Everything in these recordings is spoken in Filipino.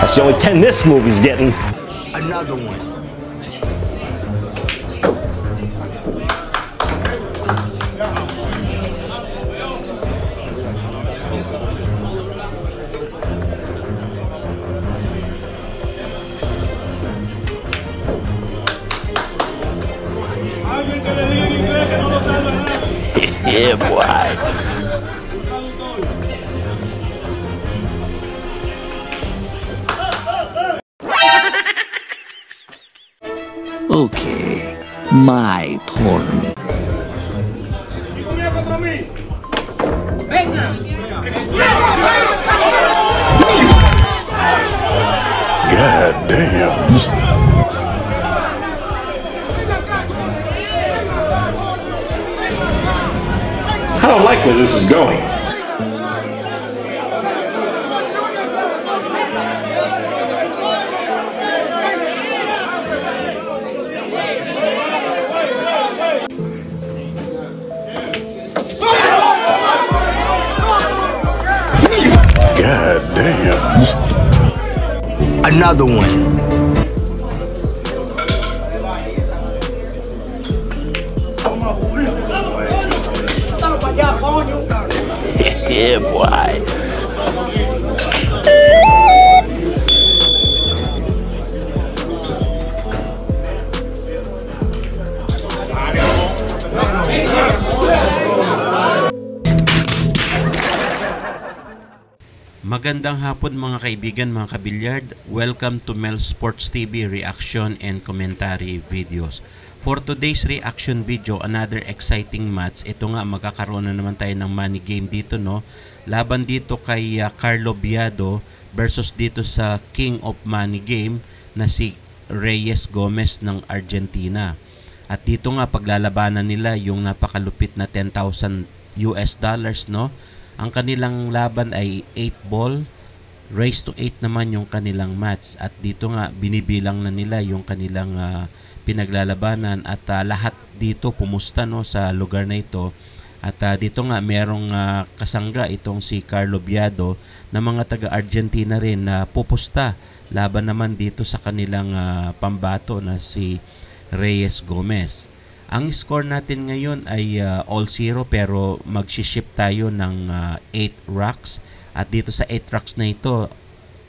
That's the only 10 this movie's getting. Another one. Yeah, boy. Okay, my turn. God damn. I don't like where this is going. God damn. Another one. Yeah, boy. Magandang hapon mga kaibigan, mga kabilyard. Welcome to Mel Sports TV reaction and commentary videos. For today's reaction video, another exciting match. Ito nga, magkakaroon na naman tayo ng money game dito, no? Laban dito kay Carlo Biado versus dito sa King of Money Game na si Reyes Gomez ng Argentina. At dito nga, paglalabanan nila yung napakalupit na $10,000 US, no? Ang kanilang laban ay 8 ball, race to 8 naman yung kanilang match. At dito nga, binibilang na nila yung kanilang pinaglalabanan at lahat dito pumusta, no, sa lugar na ito. At dito nga merong kasangga itong si Carlo Biado na mga taga-Argentina rin na pupusta laban naman dito sa kanilang pambato na si Reyes Gomez. Ang score natin ngayon ay all 0 pero mag-ship tayo ng 8 racks. At dito sa 8 racks na ito,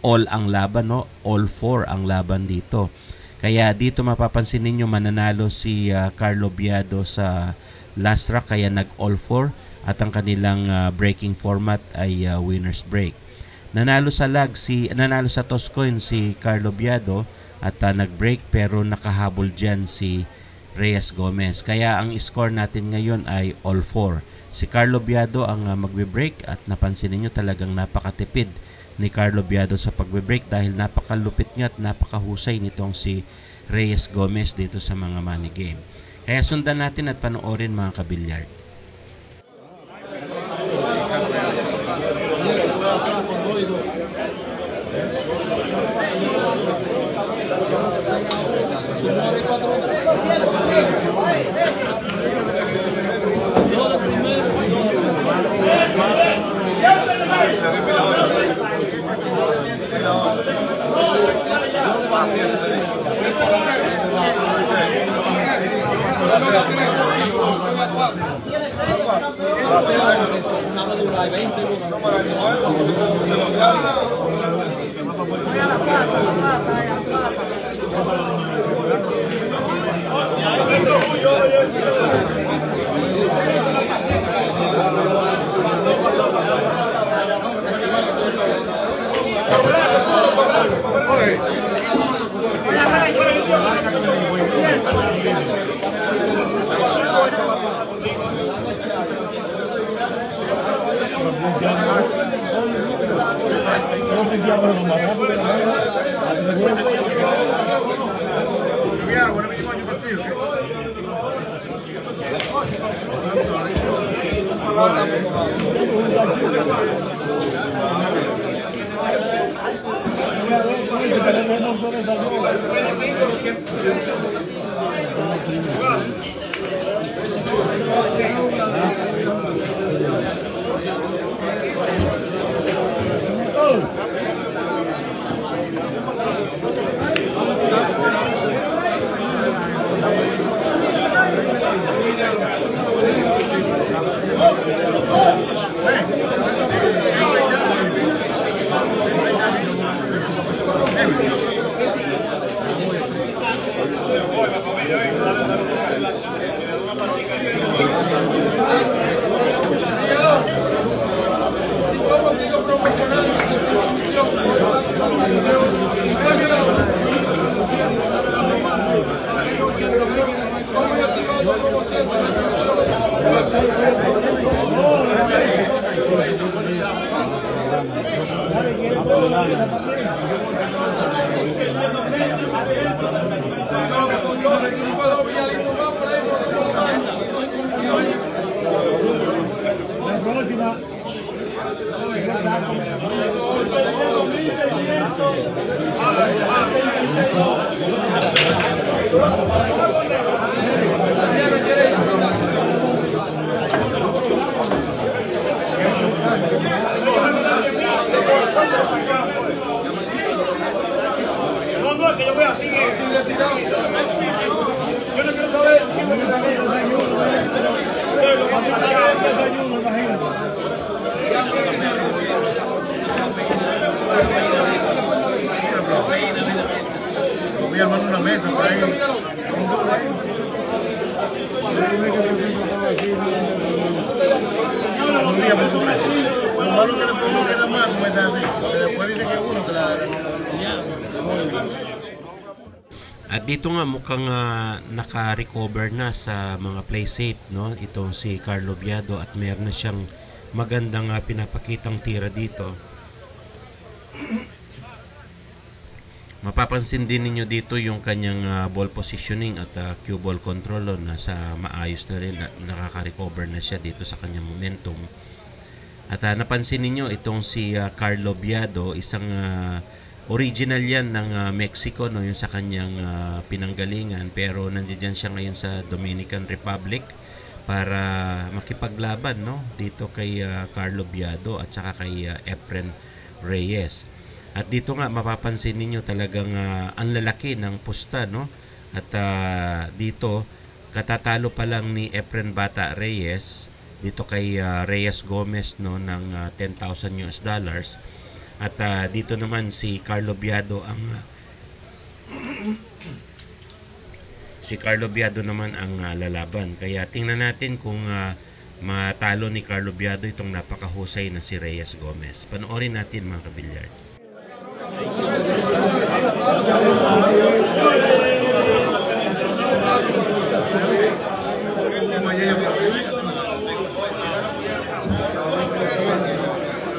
all ang laban, no? All 4 ang laban dito. Kaya dito mapapansin ninyo mananalo si Carlo Biado sa last rack, kaya nag all 4 at ang kanilang breaking format ay winner's break. Nanalo sa toss coin si Carlo Biado at nag-break pero nakahabol diyan si Reyes Gomez. Kaya ang score natin ngayon ay all 4. Si Carlo Biado ang magbe-break at napansin niyo talagang napakatipid ni Carlo Biado sa pagbe-break dahil napakalupit niya at napakahusay nitong si Reyes Gomez dito sa mga money game. Kaya sundan natin at panoorin mga kabilyard. Voy a armar una mesa por ahí. Un día por sorpresa. Lo malo que después uno queda más como es así. Porque después dice que uno, claro. At dito nga mukhang naka-recover na sa mga play safe, no? Itong si Carlo Biado at meron na siyang magandang pinapakitang tira dito. Mapapansin din ninyo dito yung kanyang ball positioning at cue ball control na sa maayos na rin, nakaka-recover na siya dito sa kanyang momentum. At napansin ninyo itong si Carlo Biado, isang original yan ng Mexico, no, yung sa kanyang pinanggalingan, pero nandiyan siya ngayon sa Dominican Republic para makipaglaban, no, dito kay Carlo Biado at saka kay Efren Reyes. At dito nga mapapansin ninyo talagang ang lalaki ng pusta, no? At dito katatalo pa lang ni Efren Bata Reyes dito kay Reyes Gomez, no, ng $10,000 US. At dito naman si Carlo Biado ang naman ang lalaban. Kaya tingnan natin kung matalo ni Carlo Biado itong napakahusay na si Reyes Gomez. Panoorin natin mga kabilyard.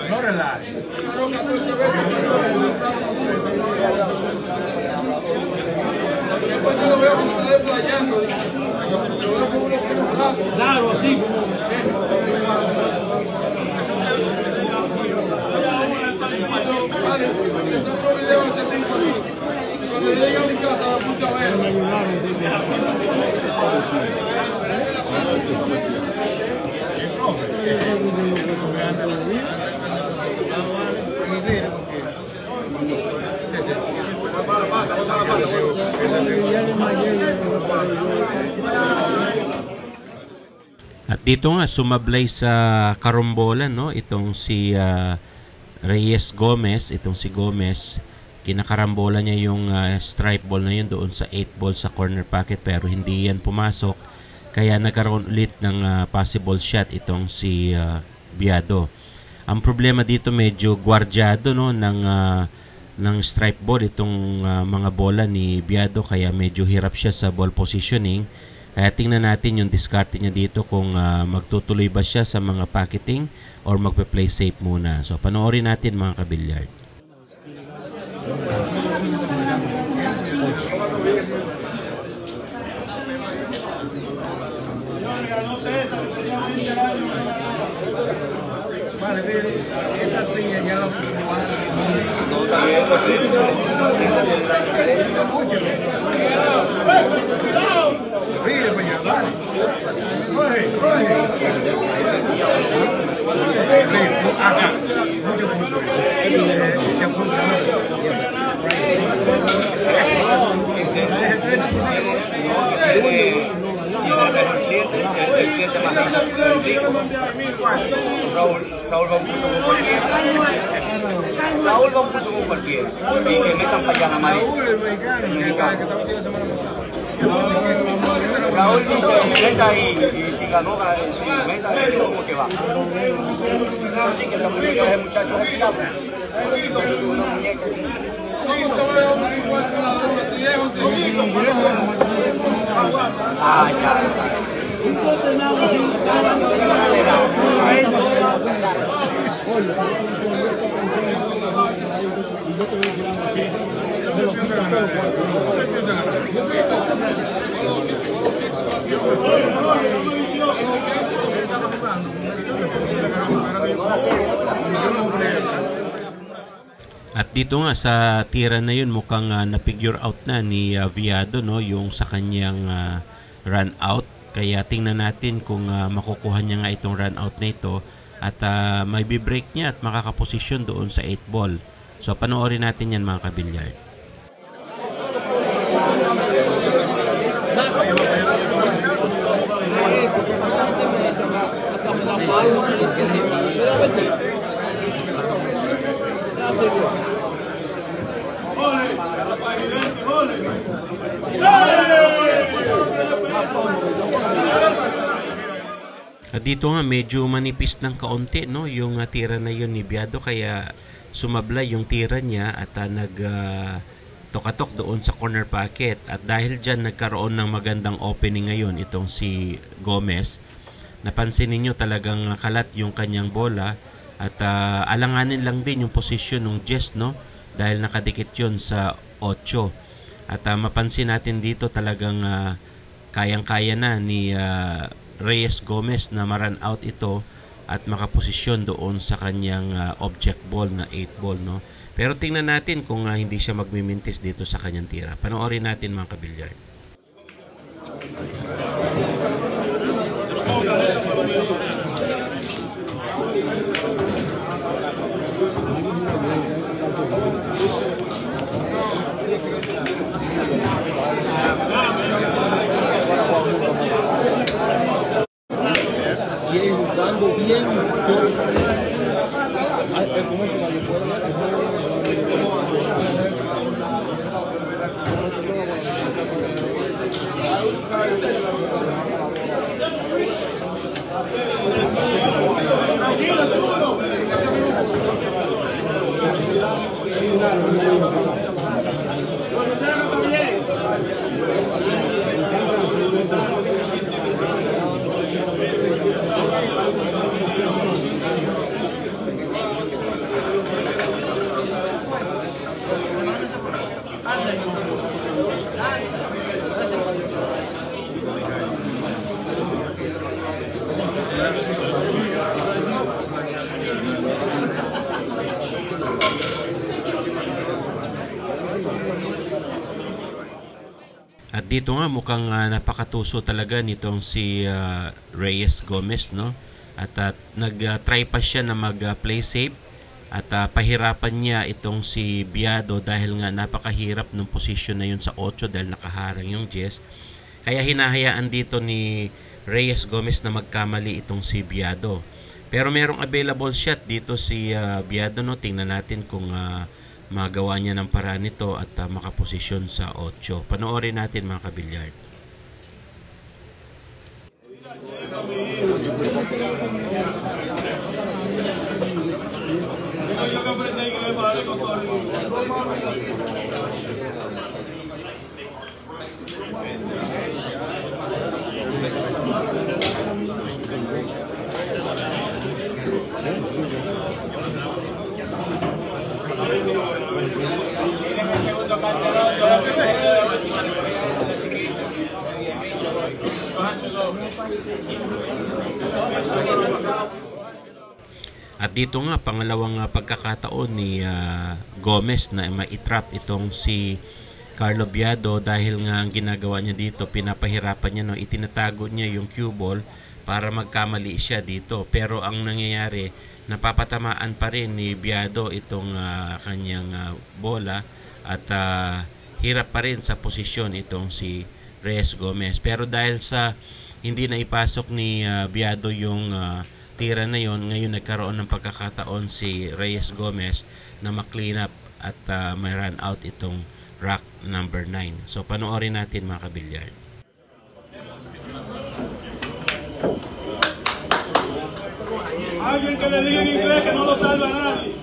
No relax. Claro, así como. At dito nga sumablay sa karombolan, no, itong si Reyes Gomez, itong si Gomez, kinakarambola niya yung stripe ball na yun doon sa 8 ball sa corner pocket, pero hindi yan pumasok, kaya nagkaroon ulit ng possible shot itong si Biado. Ang problema dito, medyo gwardyado, no, ng stripe ball itong mga bola ni Biado, kaya medyo hirap siya sa ball positioning. Kaya tingnan natin yung diskarte niya dito kung magtutuloy ba siya sa mga pocketing or magpe-play safe muna. So panoorin natin mga kabilyard. Vale, mire, esa silla ya la mire, pues ya, vale. Coge. Sí, ajá. Mucho punto. Mucho punto. Raúl va a un puso con cualquiera. Raúl va a un puso con cualquiera. Y que metan para allá a Maris. Raúl dice, meta y si ganó, si meta, ¿cómo que va? Así que esa muñeca de muchachos es la una muñeca. Ah, ya. At dito nga sa tira na yun mukhang na-figure out na ni Viado, no, yung sa kanyang run out. Kaya tingnan natin kung makukuha niya nga itong run out na ito at may bi-break niya at makakaposisyon doon sa 8 ball. So panoorin natin yan mga kabilyard. At dito nga medyo manipis ng kaunti, no, yung tira na yun ni Viado, kaya sumablay yung tira niya at tokatok doon sa corner pocket. At dahil dyan nagkaroon ng magandang opening ngayon itong si Gomez. Napansin ninyo talagang kalat yung kanyang bola at alanganin lang din yung posisyon ng Jess, no, dahil nakadikit yun sa 8. At mapansin natin dito talagang kayang-kaya na ni Reyes Gomez na ma-run out ito at makaposisyon doon sa kanyang object ball na 8 ball, no. Pero tingnan natin kung hindi siya magmimintis dito sa kanyang tira. Panoorin natin mga kabilyard. At dito nga mukhang napakatuso talaga nitong si Reyes Gomez, no? At nag-try pa siya na mag-play safe at pahirapan niya itong si Viado dahil nga napakahirap ng posisyon na yun sa 8 dahil nakaharang yung Jess. Kaya hinahayaan dito ni Reyes Gomez na magkamali itong si Viado. Pero merong available shot dito si Viado, no? Tingnan natin kung magawa niya ng paraan nito at makaposisyon sa 8. Panoorin natin mga kabilyard. At dito nga, pangalawang pagkakataon ni Gomez na maitrap itong si Carlo Biado dahil nga ang ginagawa niya dito, pinapahirapan niya, no, itinatago niya yung cue ball para magkamali siya dito. Pero ang nangyayari, napapatamaan pa rin ni Biado itong kanyang bola at hirap pa rin sa posisyon itong si Reyes Gomez. Pero dahil sa hindi na ipasok ni Biado yung tira na yon, ngayon nagkaroon ng pagkakataon si Reyes Gomez na ma-clean up at may run out itong rack number 9. So panoorin natin mga kabilyard. Alguien que le diga en inglés que no lo salva nadie.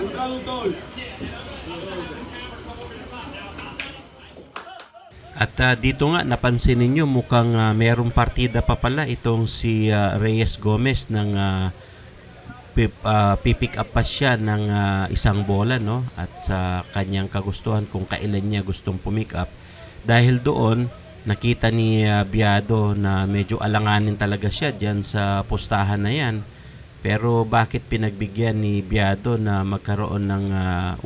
Un traductor. At dito nga napansin ninyo mukhang merong partida pa pala itong si Reyes Gomez ng pipick up pa siya ng isang bola, no? At sa kanyang kagustuhan kung kailan niya gustong pumick up. Dahil doon nakita ni Biado na medyo alanganin talaga siya dyan sa postahan na yan. Pero bakit pinagbigyan ni Biado na magkaroon ng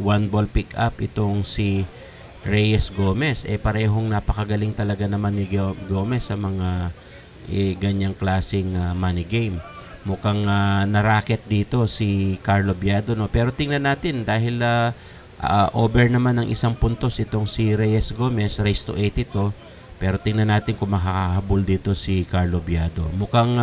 one ball pick up itong si Reyes Gomez? Parehong napakagaling talaga naman ni Gomez sa mga ganyang klaseng money game. Mukhang naraket dito si Carlo Biado, no? Pero tingnan natin dahil over naman ng isang puntos itong si Reyes Gomez, race to 8 ito. Pero tingnan natin kung makakahabol dito si Carlo Biado. Mukhang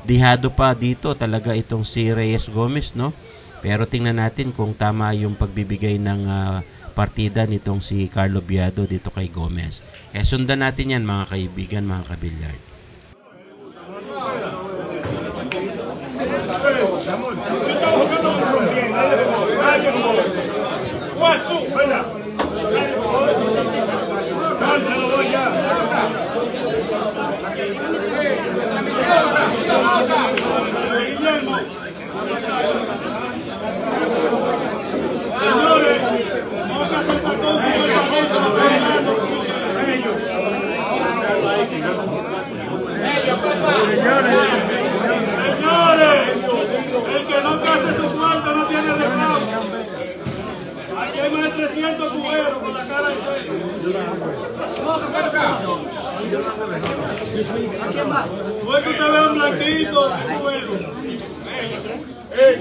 dihado pa dito talaga itong si Reyes Gomez, no? Pero tingnan natin kung tama yung pagbibigay ng partida nitong si Carlo Biado dito kay Gomez. Sundan natin yan mga kaibigan, mga kabilyard. Señores, el que no case su cuarto no tiene reclamo. Aquí hay más de 300 cuberos con la cara de serio. Puede que usted vea un blanquito, cubero.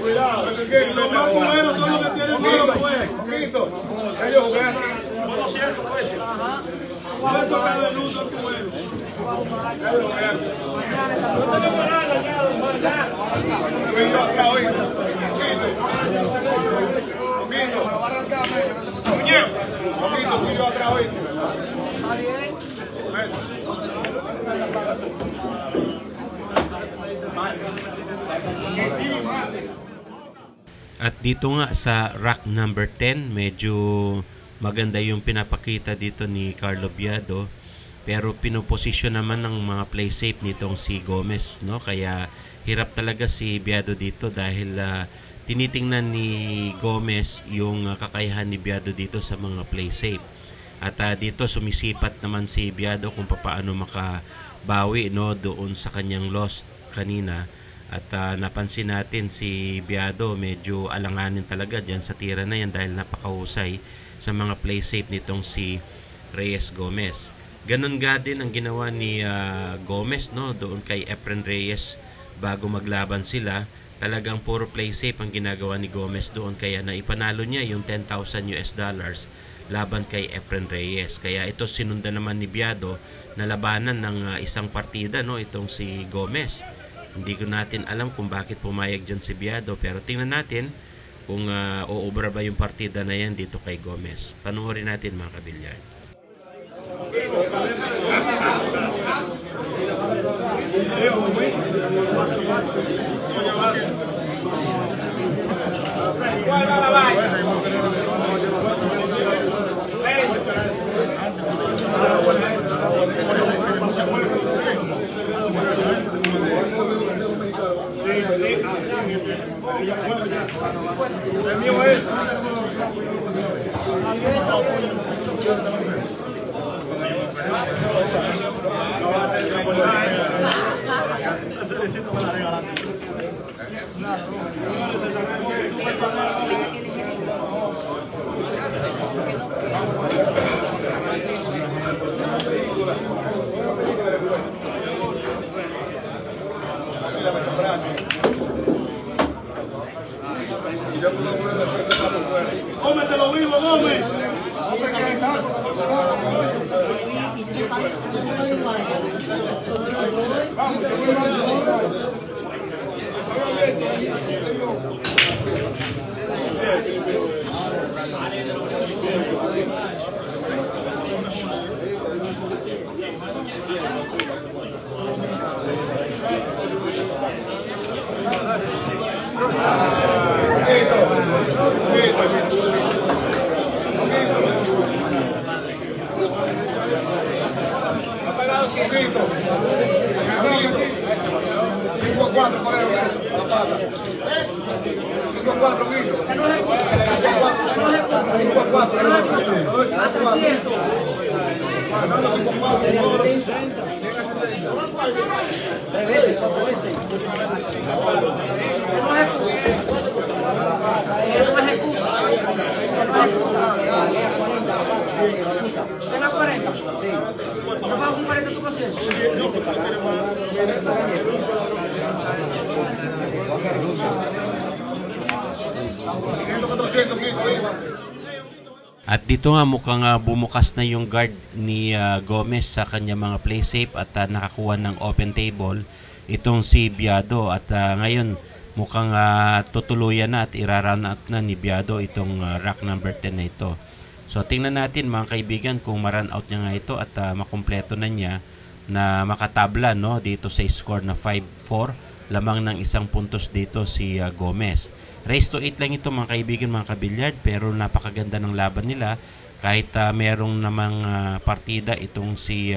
Cuidado, los más cuberos son los que tienen más cuberos. Poquito, ellos juegan aquí. No lo siento, pues. Por eso que de luz son cuberos. At dito nga sa rack number 10, medyo maganda yung pinapakita dito ni Carlo Biado. Pero pinoposisyon naman ng mga play safe nitong si Gomez, no? Kaya hirap talaga si Biado dito dahil tinitingnan ni Gomez yung kakayahan ni Biado dito sa mga play safe. At dito sumisipat naman si Biado kung paano makabawi, no, doon sa kanyang loss kanina. At napansin natin si Biado medyo alanganin talaga dyan sa tira na yan dahil napakahusay sa mga play safe nitong si Reyes Gomez. Ganon nga din ang ginawa ni Gomez, no, doon kay Efren Reyes bago maglaban sila. Talagang puro play safe ang ginagawa ni Gomez doon, kaya naipanalo niya yung $10,000 laban kay Efren Reyes. Kaya ito sinundan naman ni Biado na labanan ng isang partida, no, itong si Gomez. Hindi ko natin alam kung bakit pumayag dyan si Biado, pero tingnan natin kung uubra ba yung partida na yan dito kay Gomez. Panoorin natin mga kabilyard. El mío es. At dito nga mukhang bumukas na yung guard ni Gomez sa kanya mga play safe at nakakuha ng open table itong si Biado at ngayon mukhang tutuluyan na at iraround out na ni Biado itong rack number 10 na ito. So tingnan natin mga kaibigan kung ma-run out niya nga ito at makumpleto na niya na makatabla no dito sa score na 5-4, lamang ng isang puntos dito si Gomez. Race to 8 lang ito mga kaibigan mga kabilyard, pero napakaganda ng laban nila kahit merong namang partida itong si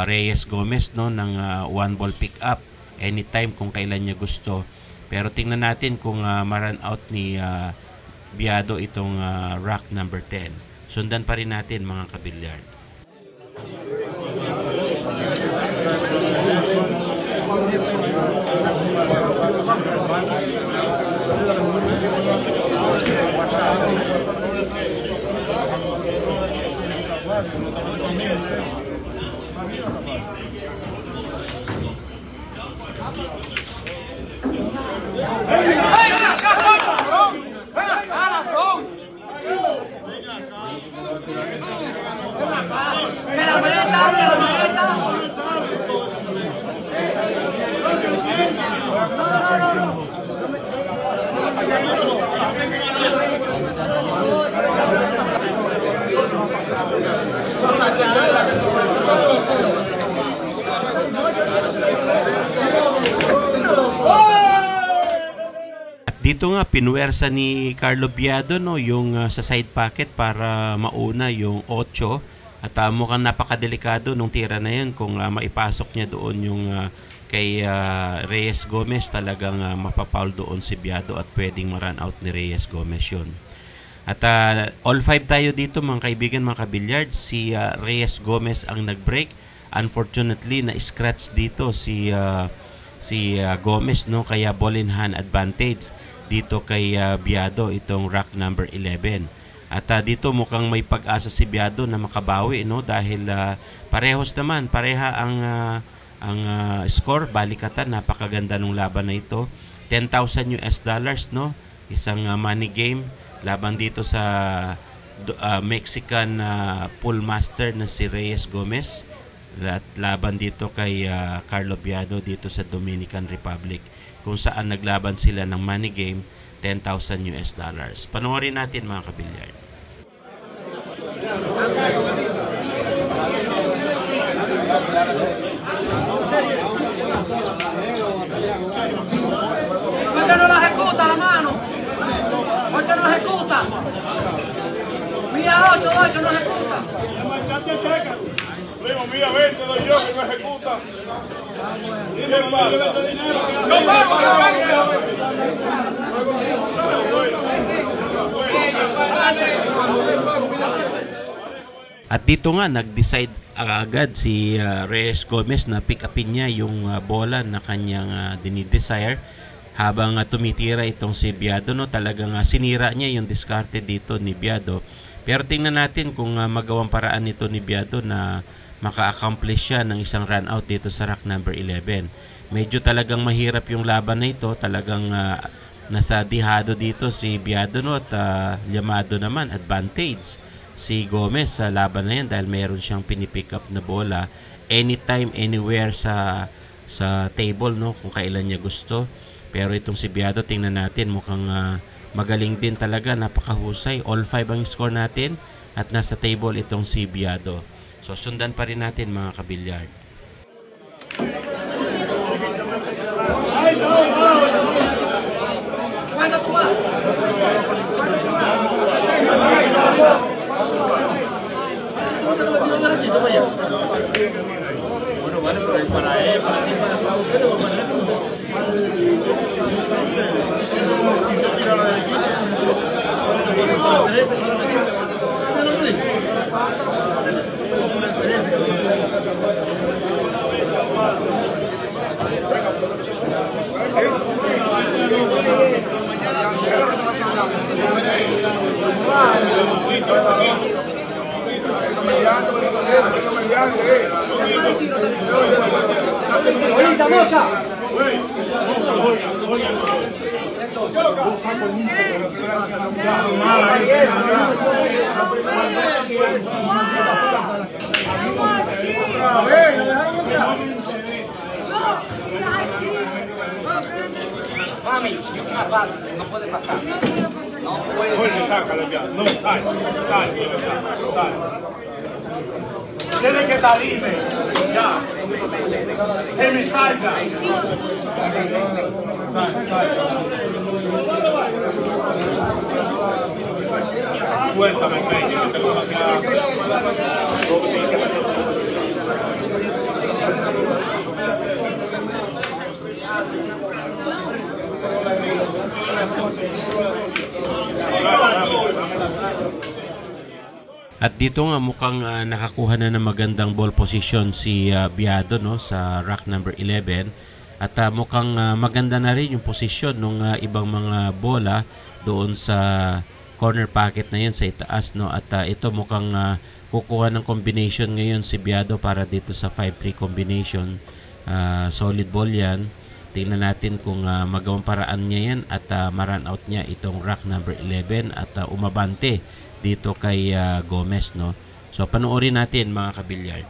Reyes Gomez no ng one ball pick up anytime kung kailan niya gusto. Pero tingnan natin kung ma-run out ni Biado itong rack number 10. Sundan pa rin natin mga kabilyard. Dito nga pinuwersa ni Carlo Biado no yung sa side pocket para mauna yung 8 at mukhang napakadelikado nung tira na yun kung maipasok niya doon yung kay Reyes Gomez, talagang mapapaul doon si Biado at pwedeng ma-run out ni Reyes Gomez yun. At all 5 tayo dito mga kaibigan mga kabilyard. Si Reyes Gomez ang nag-break. Unfortunately na scratch dito si Gomez no, kaya ball in hand advantage dito kay Biado itong rack number 11. At dito mukhang may pag-asa si Biado na makabawi no dahil parehas naman, pareha ang score, balikatan, napakaganda ng laban na ito. $10,000 no, isang money game laban dito sa Mexican pool master na si Reyes Gomez at laban dito kay Carlo Biado dito sa Dominican Republic, kung saan naglaban sila ng money game $10,000. Panoorin natin mga kabilyard. Perché non la ejecuta la mano? Perché non ejecuta? Mira 8 hoy que no ejecuta. Machate checa. Primo, mira 20 doy yo que no ejecuta. Dime hermano, ese dinero que no At dito nga nag-decide agad si Reyes Gomez na pick upin niya yung bola na kanyang dinidesire habang tumitira itong si Biado no, talagang sinira niya yung discarded dito ni Biado. Pero tingnan natin kung magawang paraan nito ni Biado na maka-accomplish siya ng isang run out dito sa rack number 11. Medyo talagang mahirap yung laban na ito, talagang nasa dihado dito si Biado no, at Llamado naman advantage si Gomez sa laban na yan dahil meron siyang pinipick up na bola anytime, anywhere sa table, no, kung kailan niya gusto. Pero itong si Biado, tingnan natin, mukhang magaling din talaga, napakahusay. All 5 ang score natin at nasa table itong si Biado. So sundan pa rin natin mga kabilyard. Mami, una paz, no puede pasar. No puede. Oye, sácalo ya. No, sale. Tiene que salirme. Ya. Que me salga. Cuéntame, Crazy, que te lo hacía. At dito nga mukhang nakakuha na ng magandang ball position si Biado, no, sa rack number 11. At mukhang maganda na rin yung posisyon ng ibang mga bola doon sa corner pocket na yun sa itaas, no. At ito mukhang kukuha ng combination ngayon si Biado para dito sa 5-3 combination. Solid ball yan. Tingnan natin kung magawang paraan niya yan at ma-run out niya itong rack number 11 at umabante dito kay Gomez, no. So panoorin natin mga kabilyard.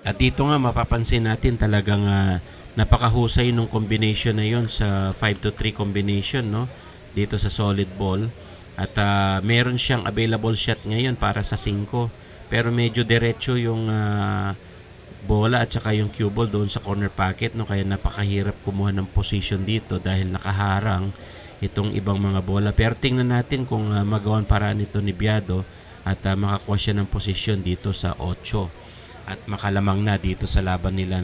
At dito nga mapapansin natin talagang napakahusay nung combination na yon sa 5-3 combination, no, dito sa solid ball. At meron siyang available shot ngayon para sa 5, pero medyo diretso yung bola at saka yung cue ball doon sa corner pocket, no, kaya napakahirap kumuha ng position dito dahil nakaharang itong ibang mga bola. Pero tingnan natin kung magawan paraan ito ni Biado at makakuha siya ng position dito sa 8 at makalamang na dito sa laban nila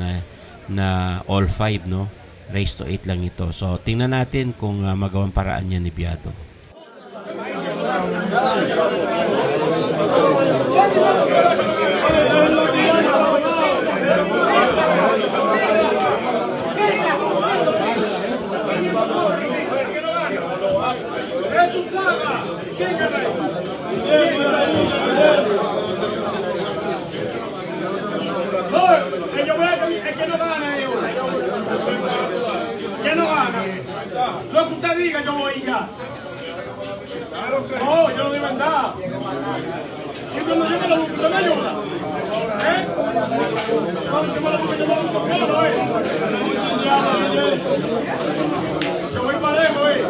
na all 5, no, race to 8 lang ito. So tingnan natin kung magawang paraan niya ni Biado. Lo que usted diga, yo voy ya. No, yo no voy a mandar. Y cuando yo me lo busco, me ayuda. ¿Eh? Cuando yo me lo busco, yo me lo busco, ¿eh? Se voy parejo, ¿eh?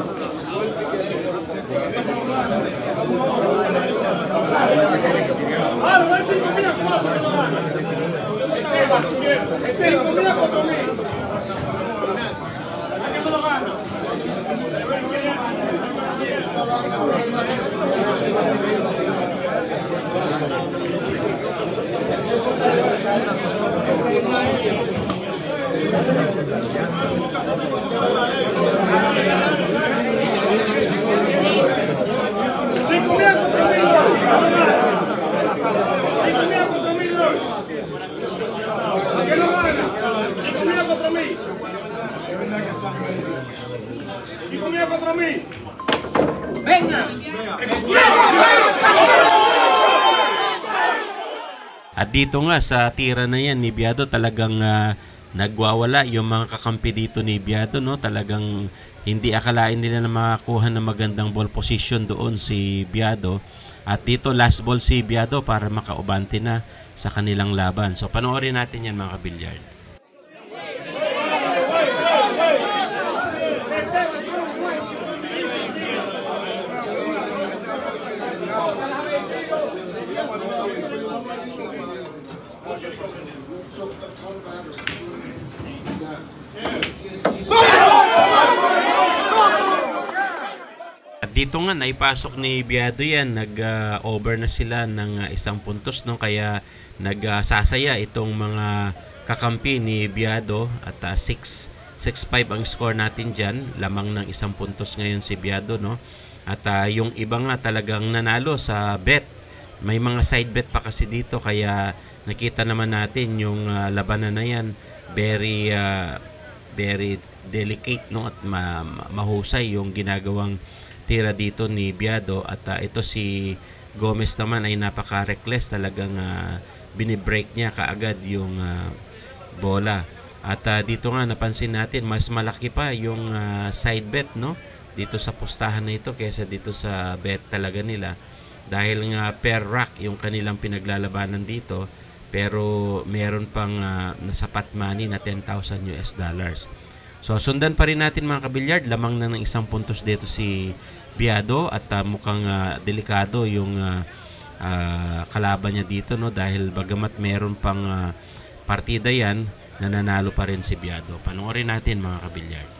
Ah, lo voy a decir conmigo, ¿cómo lo gana? Conmigo, conmigo. ¿A qué me lo gana? a mí. At dito nga sa tira na yan ni Biado, talagang nagwawala yung mga kakampi dito ni Biado, no? Talagang hindi akalain nila na makakuha ng magandang ball position doon si Biado. At dito last ball si Biado para makaubante na sa kanilang laban. So panoorin natin yan mga kabilyard. At dito nga naipasok ni Biado yan, nag-over na sila ng 1 puntos, no? Kaya nagsasaya itong mga kakampi ni Biado at 6-5 ang score natin dyan, lamang ng 1 puntos ngayon si Biado, no? At yung iba nga talagang nanalo sa bet, may mga side bet pa kasi dito, kaya nakita naman natin yung labanan na yan, very delicate, no? At mahusay yung ginagawang tira dito ni Biado. At ito si Gomez naman ay napaka-reckless, talagang binibreak niya kaagad yung bola. At dito nga napansin natin mas malaki pa yung side bet, no? Dito sa pustahan na ito kaysa dito sa bet talaga nila, dahil nga per rack yung kanilang pinaglalabanan dito, pero meron pang nasapat money na $10,000 US. So sundan pa rin natin mga kabilyard, lamang na ng 1 puntos dito si Biado at mukhang delikado yung kalaban niya dito, no? Dahil bagamat meron pang partida yan, nananalo pa rin si Biado. Panoorin natin mga kabilyard.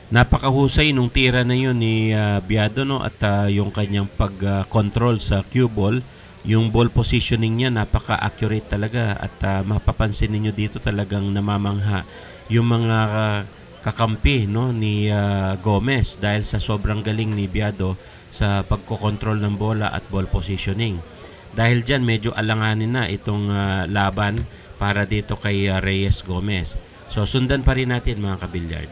Napakahusay nung tira na yun ni Biado, no? At yung kanyang pag-control sa cue ball, yung ball positioning niya napaka-accurate talaga. At mapapansin niyo dito talagang namamangha yung mga kakampi, no, ni Gomez dahil sa sobrang galing ni Biado sa pagkokontrol ng bola at ball positioning. Dahil dyan medyo alanganin na itong laban para dito kay Reyes Gomez. So sundan pa rin natin mga kabilyard.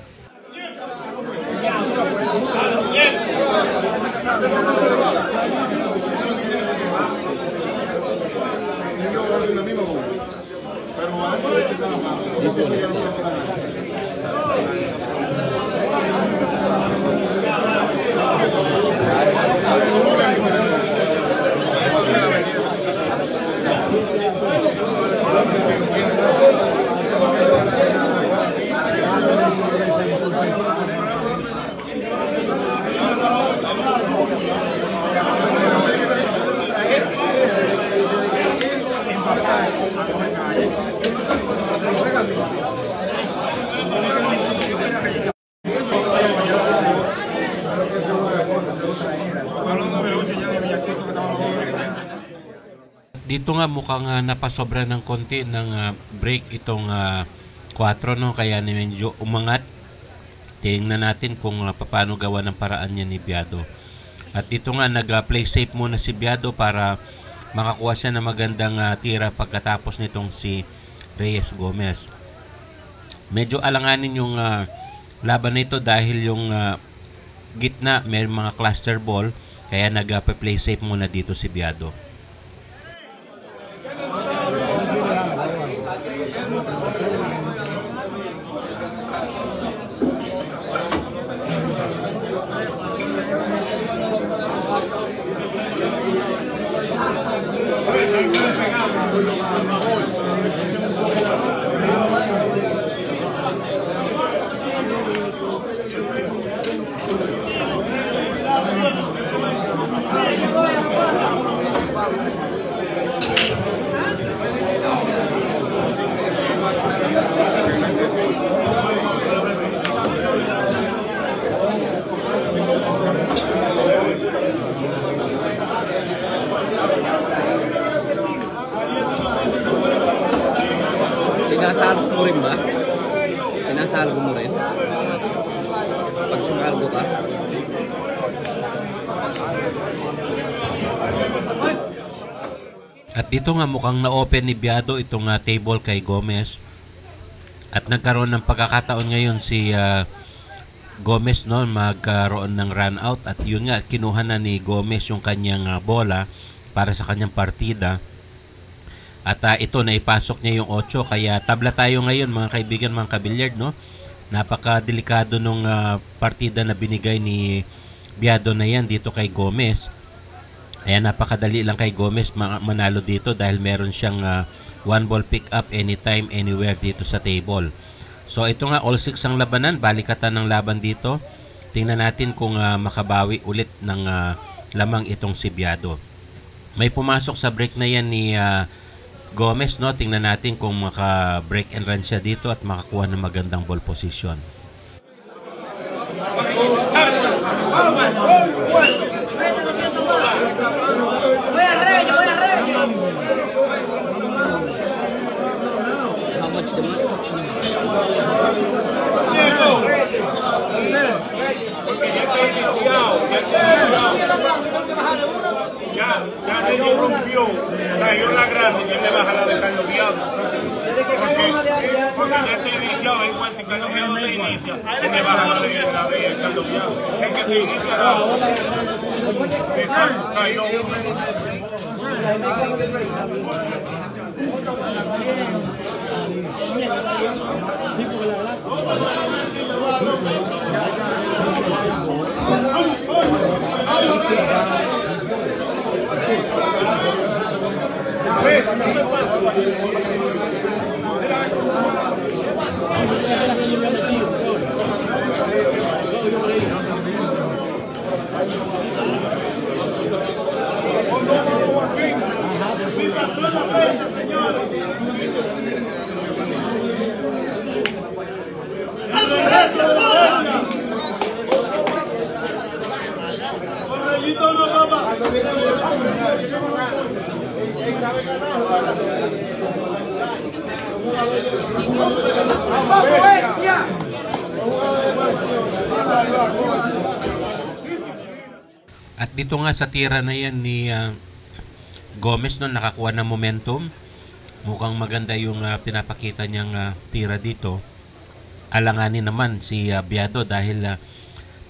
Dito nga mukhang napasobra ng konti ng break itong 4, no? Kaya medyo umangat. Tingnan natin kung paano gawa ng paraan niya ni Biado. At dito nga nag-play safe muna si Biado para makakuha siya ng magandang tira pagkatapos nitong si Reyes Gomez. Medyo alanganin yung laban nito dahil yung gitna may mga cluster ball, kaya nag-play safe muna dito si Biado. Sinasalgo mo rin ba? Sinasalgo mo rin? Pag sumalgo ka? At dito nga mukhang na-open ni Biado itong table kay Gomez. At nagkaroon ng pagkakataon ngayon si Gomez, no, magkaroon ng run out. At yun nga, kinuha na ni Gomez yung kanyang bola para sa kanyang partida. At ito na ipasok niya yung 8, kaya tabla tayo ngayon mga kaibigan, mga kabilyard, no? Napaka-delikado nung partida na binigay ni Biado na yan dito kay Gomez. Ayan, napakadali lang kay Gomez manalo dito dahil meron siyang one ball pick up anytime, anywhere dito sa table. So ito nga, all 6 ang labanan, balikatan ng laban dito. Tingnan natin kung makabawi ulit ng lamang itong si Biado. May pumasok sa break na yan ni Gomez, no? Tingnan natin kung maka-break and run siya dito at makakuha ng magandang ball position. How much naman? Ya Reño rompió, cayó la grande, que le baja la de Carlos Viado. Porque ya está iniciado, en cuanto Carlos Viado se inicia, le baja la de Carlos Viado. Es que se inicia la... Cayó uno. At dito nga sa tira na yan ni Gomez no, nakakuha ng momentum. Mukhang maganda yung pinapakita niyang tira dito. Alanganin naman si Biado dahil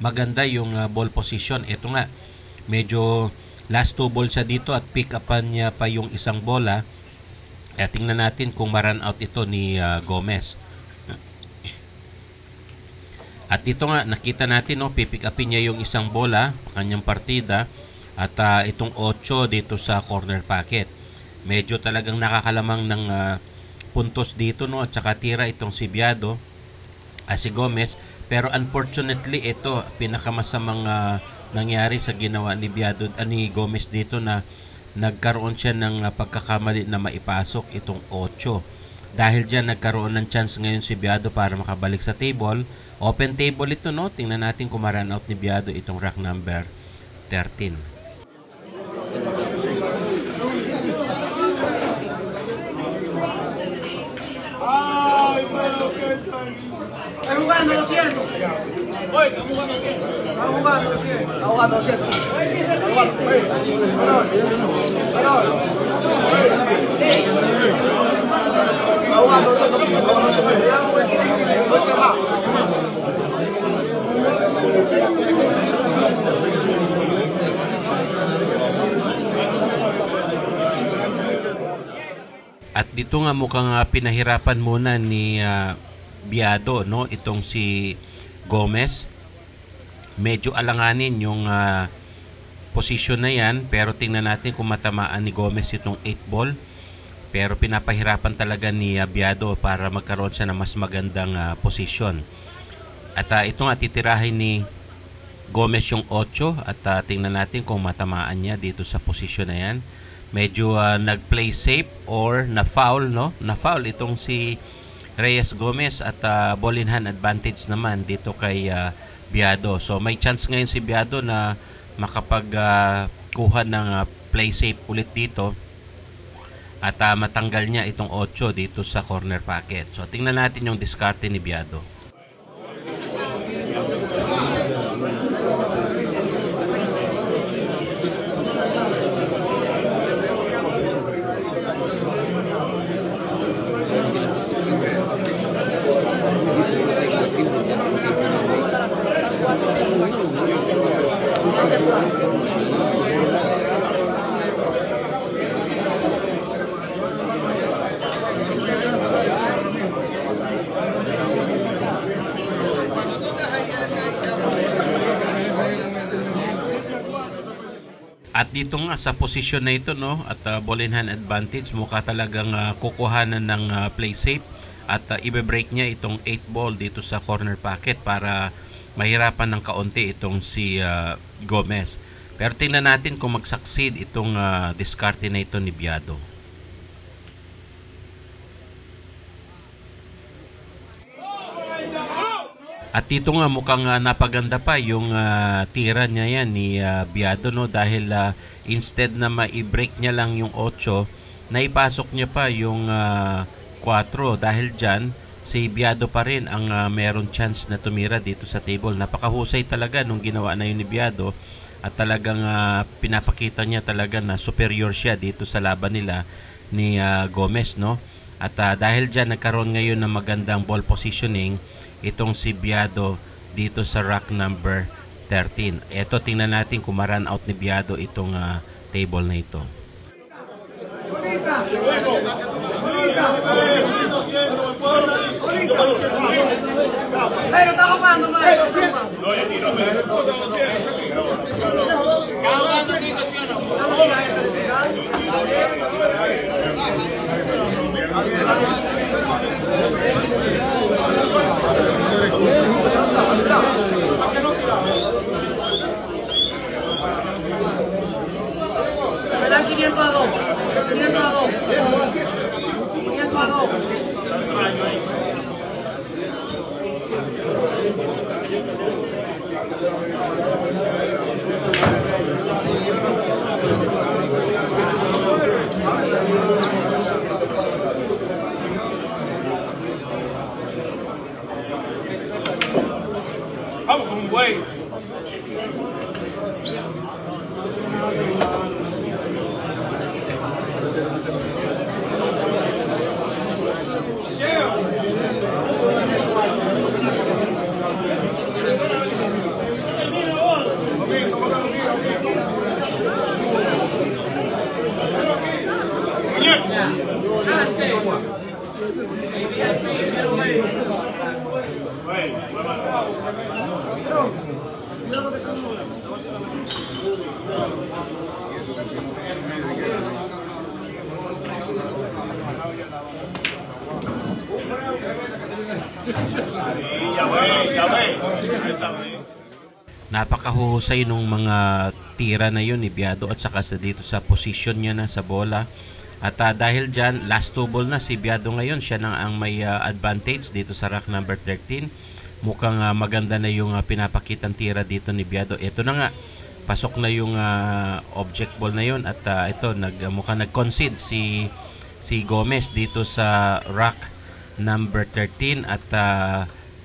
maganda yung ball position. Ito nga, medyo last 2 balls siya dito at pick upan niya pa yung isang bola. Tingnan natin kung ma-run out ito ni Gomez. At dito nga, nakita natin, no, pipick upin niya yung isang bola, kanyang partida, at itong 8 dito sa corner pocket. Medyo talagang nakakalamang ng puntos dito, no, at saka tira itong si Biado, si Gomez. Pero unfortunately, ito, pinakamasamang nangyari sa ginawa ni Biado, ni Gomez dito na nagkaroon siya ng pagkakamali na maipasok itong 8. Dahil dyan, nagkaroon ng chance ngayon si Biado para makabalik sa table. Open table ito, no? Tingnan natin kung ma-run out ni Biado itong rack number 13. Ay, pero qué tranquilo. Está jugando 200. Voy, está jugando 200. Está jugando 200. Está jugando 200. Está jugando. Valor. Valor. Está jugando 200. At dito nga mukhang pinahirapan muna ni Biado, no, itong si Gomez. Medyo alanganin yung position na yan, pero tingnan natin kung matamaan ni Gomez itong 8 ball. Pero pinapahirapan talaga ni Biado para magkaroon siya ng mas magandang position. At ito nga titirahin ni Gomez yung 8 at tingnan natin kung matamaan niya dito sa position na yan. Medyo nag-play safe or na-foul, no? Na-foul itong si Reyes Gomez at ball in hand advantage naman dito kay Biado. So may chance ngayon si Biado na makapagkuha ng play safe ulit dito at matanggal niya itong 8 dito sa corner pocket. So tingnan natin yung diskarte ni Biado. At dito nga sa posisyon na ito, no, at ball in hand advantage, mukha talagang kukuhanan ng play safe at ibe-break niya itong 8 ball dito sa corner pocket para mahirapan ng kaunti itong si Gomez. Pero tingnan natin kung mag-succeed itong diskarte na ito ni Biado. At dito nga mukhang napaganda pa yung tira niya yan ni Biado, no, dahil instead na ma-break niya lang yung 8, naipasok niya pa yung 4. Dahil dyan, si Biado pa rin ang meron chance na tumira dito sa table. Napakahusay talaga nung ginawa na yun ni Biado at talagang pinapakita niya talaga na superior siya dito sa laban nila ni Gomez, no? At dahil dyan, nagkaroon ngayon ng magandang ball positioning itong si Biado dito sa rack number 13. Ito, tingnan natin kung ma-run out ni Biado itong table na ito. Me dan 500 a 2. 500 a 2. 500 a 2. Napakahuhusay nung mga tira na yun ni Biado at saka dito sa position niya na sa bola. At dahil dyan, last two ball na si Biado ngayon. Siya na ang may advantage dito sa rack number 13. Mukhang maganda na yung pinapakitang tira dito ni Biado. Ito na nga, pasok na yung object ball na yun. At ito, mukhang nag-concede si Gomez dito sa rack number 13. At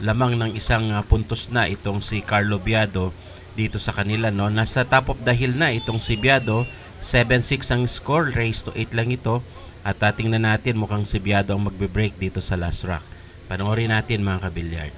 lamang ng isang puntos na itong si Carlo Biado dito sa kanila, no. Nasa top of the hill na itong si Biado. 7-6 ang score, race to 8 lang ito. At tingnan natin, mukhang si Biado ang magbe-break dito sa last rack. Panoorin natin mga kabilyard.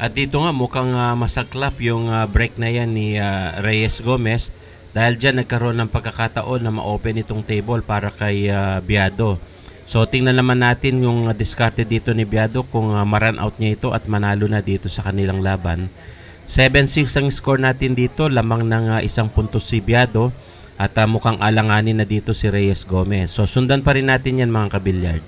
At dito nga mukhang masaklap yung break na yan ni Reyes Gomez dahil dyan nagkaroon ng pagkakataon na ma-open itong table para kay Biado. So tingnan naman natin yung discarded dito ni Biado kung ma-run out niya ito at manalo na dito sa kanilang laban. 7-6 ang score natin dito, lamang ng isang puntos si Biado at mukhang alanganin na dito si Reyes Gomez. So sundan pa rin natin yan mga kabilyard.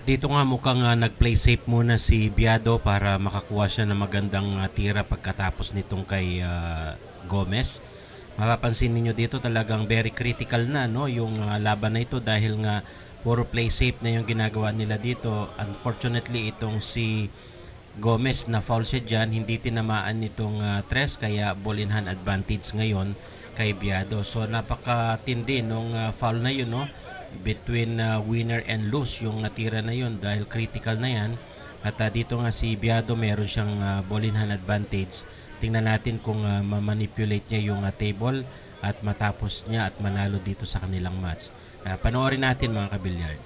At dito nga mukhang nag-play safe muna si Biado para makakuha siya ng magandang tira pagkatapos nitong kay Gomez. Mapapansin niyo dito talagang very critical na, no, yung laban na ito dahil nga puro play safe na yung ginagawa nila dito. Unfortunately, itong si Gomez na foul siya dyan, hindi tinamaan nitong Tres, kaya ball in hand advantage ngayon kay Biado. So napakatindi nung foul na yun, no, between winner and lose yung natira na yun dahil critical na yan. At dito nga si Biado meron siyang ball in hand advantage. Tingnan natin kung ma-manipulate niya yung table at matapos niya at manalo dito sa kanilang match. Panoorin natin mga kabilyard.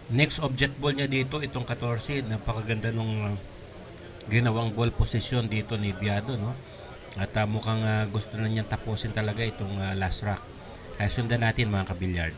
Next object ball niya dito, itong 14, napakaganda nung ginawang ball position dito ni Biado, no? At mukhang gusto na niyang tapusin talaga itong last rock. Kaya sundan natin mga kabilyard.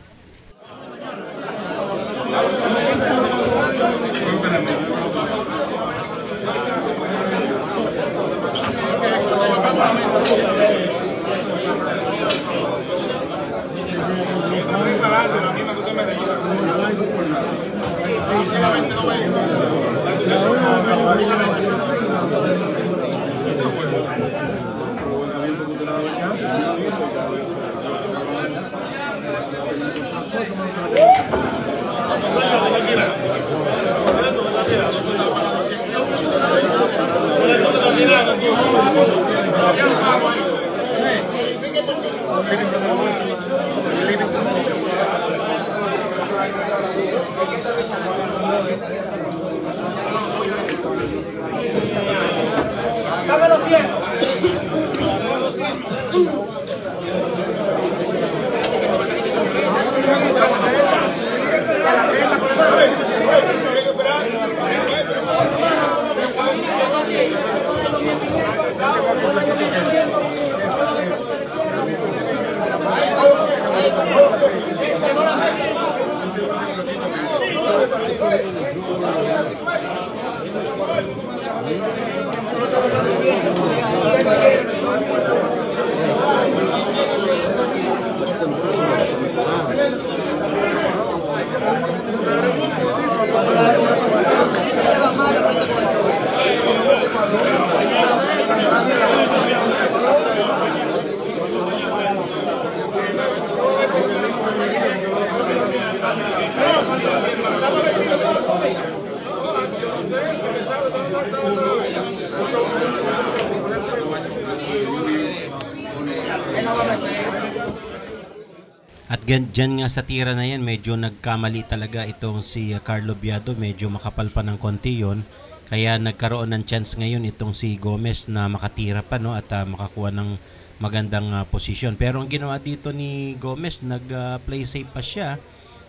At dyan nga sa tira na yan, medyo nagkamali talaga itong si Carlo Biado. Medyo makapal pa ng konti yun. Kaya nagkaroon ng chance ngayon itong si Gomez na makatira pa, no, at makakuha ng magandang posisyon. Pero ang ginawa dito ni Gomez, nag-play safe pa siya.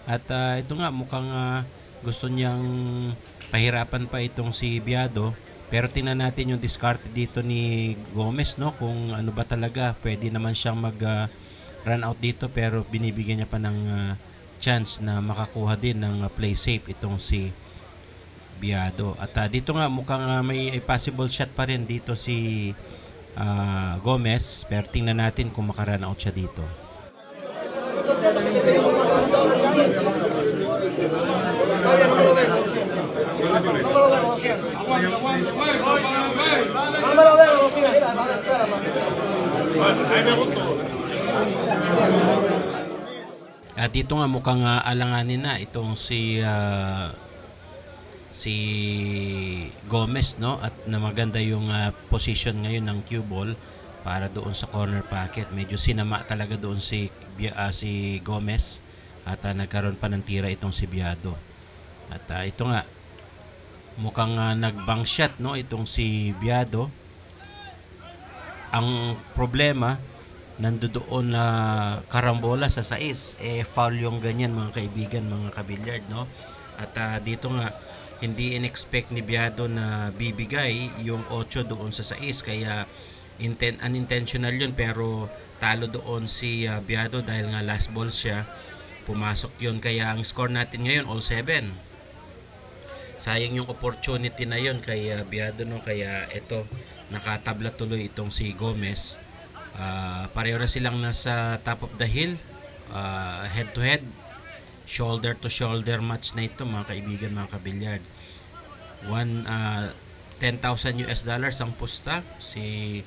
At ito nga, mukhang gusto niyang pahirapan pa itong si Biado. Pero tingnan natin yung discard dito ni Gomez, no, kung ano ba talaga. Pwede naman siyang run out dito, pero binibigyan niya pa ng chance na makakuha din ng play safe itong si Biado. At dito nga mukhang may possible shot pa rin dito si Gomez, pero tingnan natin kung maka-run out siya dito. At dito nga mukhang alanganin na itong si Gomez, no, at na maganda yung position ngayon ng cue ball para doon sa corner pocket. Medyo sinama talaga doon si Gomez At nagkaroon pa ng tira itong si Biado. At ito nga, mukhang nag-bank shot, no, itong si Biado. Ang problema, nandoon na karambola sa sais, foul yung ganyan mga kaibigan, mga kabilyard, no? At dito nga, hindi in-expect ni Biado na bibigay yung 8 doon sa sais, kaya unintentional yun, pero talo doon si Biado dahil nga last ball siya, pumasok yun, kaya ang score natin ngayon all 7. Sayang yung opportunity na yun kay Biado, no? Kaya ito, nakatabla tuloy itong si Gomez. Pareho na silang nasa top of the hill, head to head, shoulder to shoulder match na ito mga kaibigan, mga kabilyard. $10,000 ang pusta. Si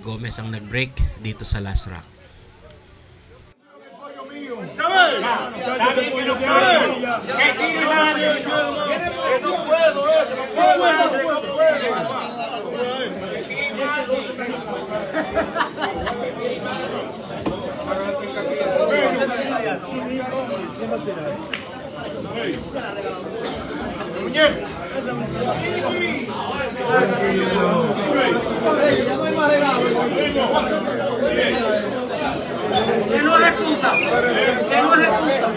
Gomez ang nag-break dito sa last rock. Que no ejecuta. Que no ejecuta.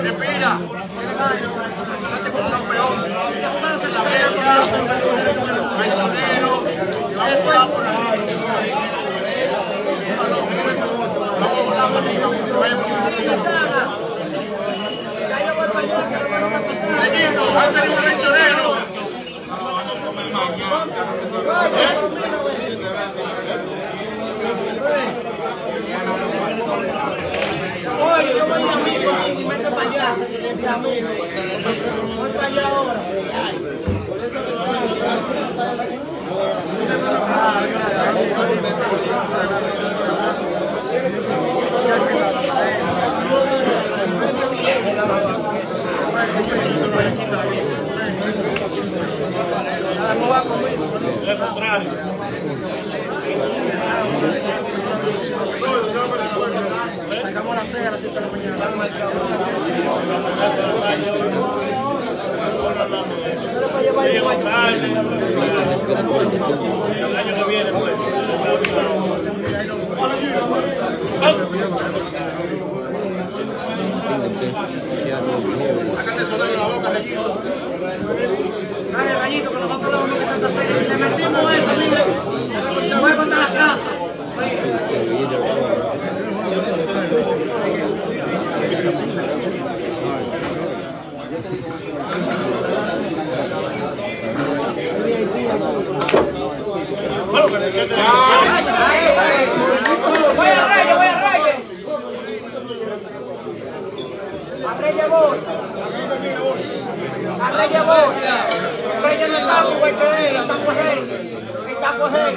Respira. Campeón. Sacamos la cera, así para mañana. El año que viene, pues. Sácate el sonido de la boca, Rayito. Dale, Rayito, que nosotros lo vamos a quitar esta serie. Si le metimos esto, mire, juego hasta la casa. Voy a Reyes, voy a Reyes. A Reyes voy. A Reyes voy. Reyes no está como el que es, está por él. Está por él.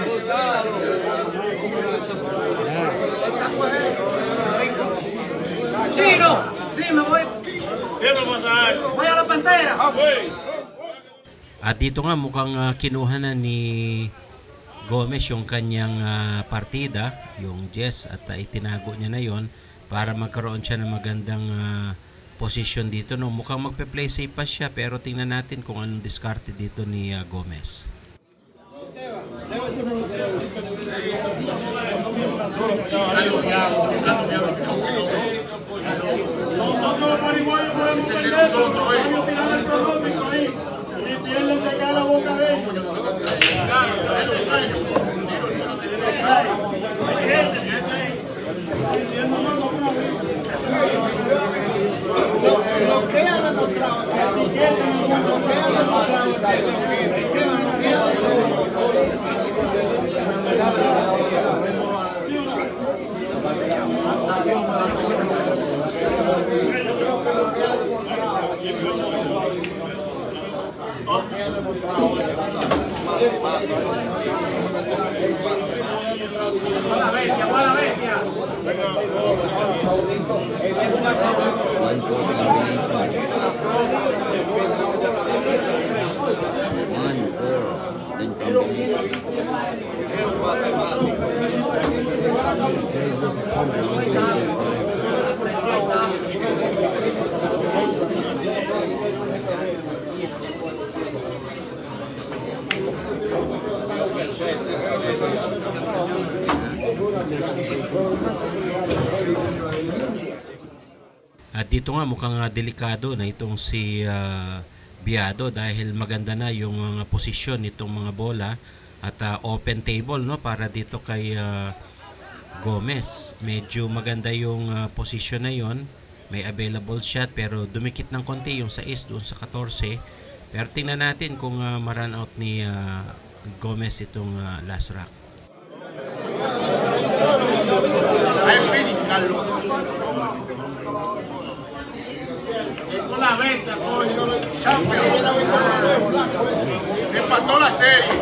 Está por él. Chino, dime, voy. Voy a la Pantera. At dito nga mukhang kinuha na ni Gomez yung kanyang partida, yung Jess, at itinago niya na yon para magkaroon siya ng magandang position dito. No? Mukhang magpe-play safe pa siya, pero tingnan natin kung anong diskarte dito ni Gomez. Nosotros los paraguayos podemos perder, podemos tirar el pronóstico ahí. Si pierden, se cae la boca de ellos. Lo que ha demostrado At dito nga mukhang delikado na itong si Biado dahil maganda na yung mga posisyon nitong mga bola at open table, no, para dito kay Gomez. Medyo maganda yung posisyon na yon. May available shot pero dumikit ng konti yung 6 doon sa 14. Pero tingnan natin kung ma-run out ni Gomez itong last rack. Hay finish, Carlos. Con la venta, coño. Se empató la serie.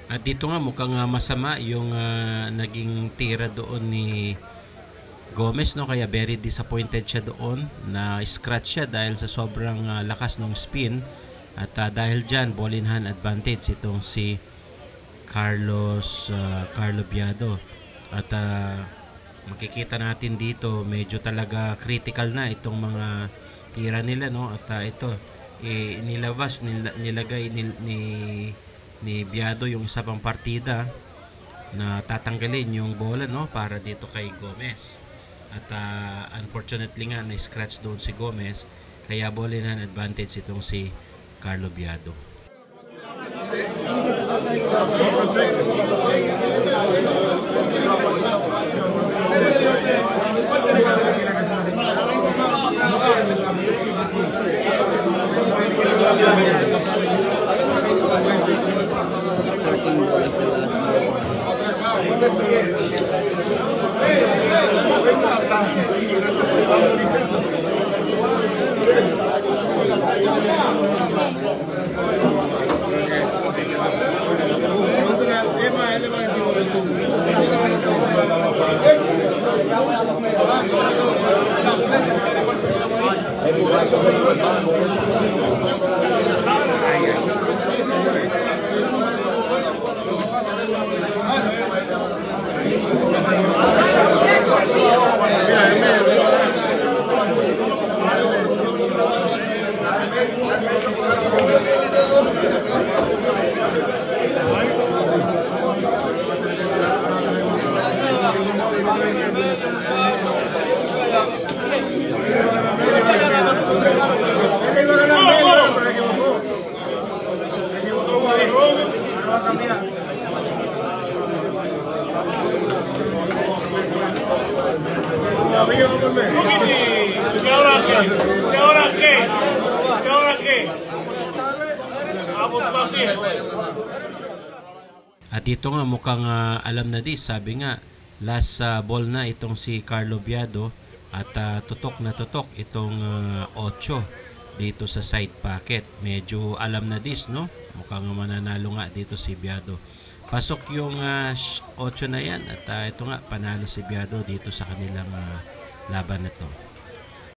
At dito nga mukhang masama yung naging tira doon ni Gomez, no, kaya very disappointed siya doon, na scratch siya dahil sa sobrang lakas ng spin at dahil dyan ball in hand advantage itong si Carlo Biado. At makikita natin dito medyo talaga critical na itong mga tira nila, no, at ito nilabas nilagay ni Biado yung isa pang partida na tatanggalin yung bola, no, para dito kay Gomez. At unfortunately nga na-scratch doon si Gomez, kaya ball in hand advantage itong si Carlo Biado. At dito nga mukhang alam na this, sabi nga last ball na itong si Carlo Biado at tutok na tutok itong 8 dito sa side pocket. Medyo alam na this, no? Mukhang mananalo nga dito si Biado. Pasok yung 8 na yan at ito nga panalo si Biado dito sa kanilang laban na to.